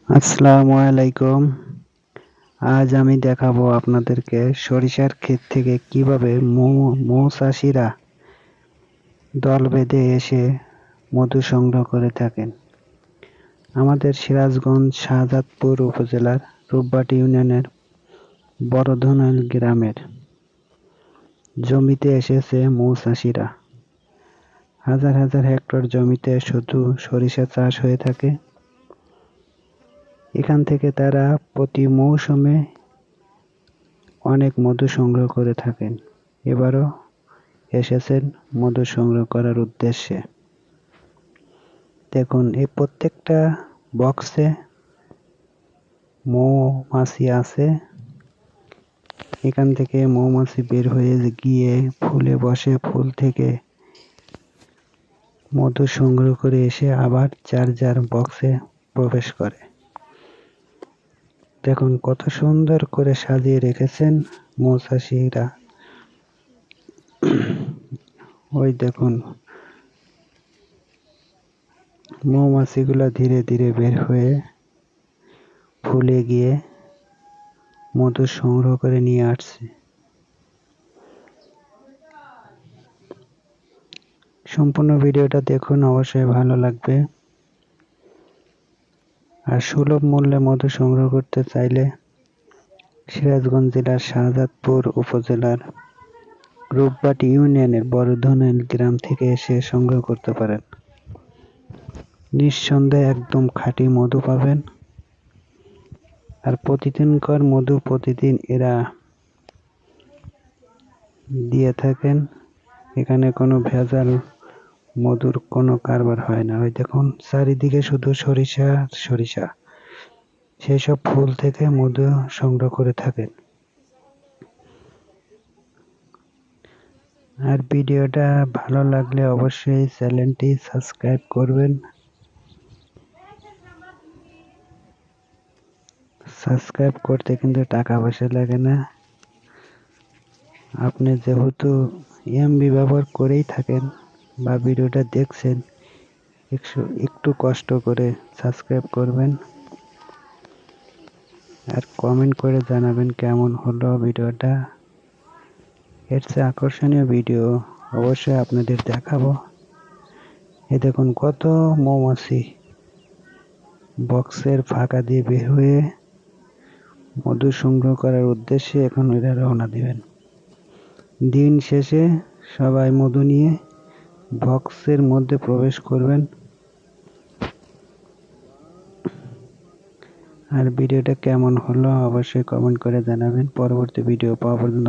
আসসালামু আলাইকুম। আজ আমি দেখাবো আপনাদেরকে সরিষার ক্ষেত থেকে কিভাবে মৌচাষিরা দল বেঁধে এসে মধু সংগ্রহ করে থাকেন। আমাদের সিরাজগঞ্জ শাহজাদপুর উপজেলার রূপবাটি ইউনিয়নের বড়ধনৈল গ্রামের জমিতে এসেছে মৌচাষিরা। হাজার হাজার হেক্টর জমিতে শুধু সরিষা চাষ হয়ে থাকে। এখান থেকে তারা প্রতি মৌসুমে অনেক মধু সংগ্রহ করে থাকেন। এবারও এসেছেন মধু সংগ্রহ করার উদ্দেশ্যে। দেখুন, এই প্রত্যেকটা বক্সে মৌমাছি আছে। এখান থেকে মৌমাছি বের হয়ে গিয়ে ফুলে বসে, ফুল থেকে মধু সংগ্রহ করে এসে আবার যার যার বক্সে প্রবেশ করে। দেখুন কত সুন্দর করে সাজিয়ে রেখেছেন মৌচাষিরা। ওই দেখুন, মৌমাছিগুলো ধীরে ধীরে বের হয়ে ফুলে গিয়ে মধু সংগ্রহ করে নিয়ে আসছে। সম্পূর্ণ ভিডিওটা দেখুন, অবশ্যই ভালো লাগবে। আর সুলভ মূল্যে মধু সংগ্রহ করতে চাইলে সিরাজগঞ্জ জেলার শাহজাদপুর উপজেলার রূপবাটি ইউনিয়নের বড়ধনৈল গ্রাম থেকে এসে সংগ্রহ করতে পারেন। নিঃসন্দেহে একদম খাঁটি মধু পাবেন। আর প্রতিদিনকার মধু প্রতিদিন এরা দিয়ে থাকেন। এখানে কোনো ভেজাল মধুর কোনো কারবার হয় না। ওই দেখুন, চারিদিকে শুধু সরিষা সরিষা। সেই সব ফুল থেকে মধু সংগ্রহ করে থাকেন। আর ভিডিওটা ভালো লাগলে অবশ্যই চ্যানেলটি সাবস্ক্রাইব করবেন। সাবস্ক্রাইব করতে কিন্তু টাকা পয়সা লাগে না। আপনি যেহেতু এমবি ব্যবহার করেই থাকেন বা ভিডিওটা দেখছেন, একটু কষ্ট করে সাবস্ক্রাইব করবেন আর কমেন্ট করে জানাবেন কেমন হলো ভিডিওটা। এর চেয়ে আকর্ষণীয় ভিডিও অবশ্যই আপনাদের দেখাবো। এই দেখুন কত মৌমাছি বক্সের ফাঁকা দিয়ে বের হয়ে মধু সংগ্রহ করার উদ্দেশ্যে এখন এরা রওনা দিবেন। দিন শেষে সবাই মধু নিয়ে বক্সের মধ্যে প্রবেশ করবেন। আর ভিডিওটা কেমন হলো অবশ্যই কমেন্ট করে জানাবেন। পরবর্তী ভিডিও পাওয়ার জন্য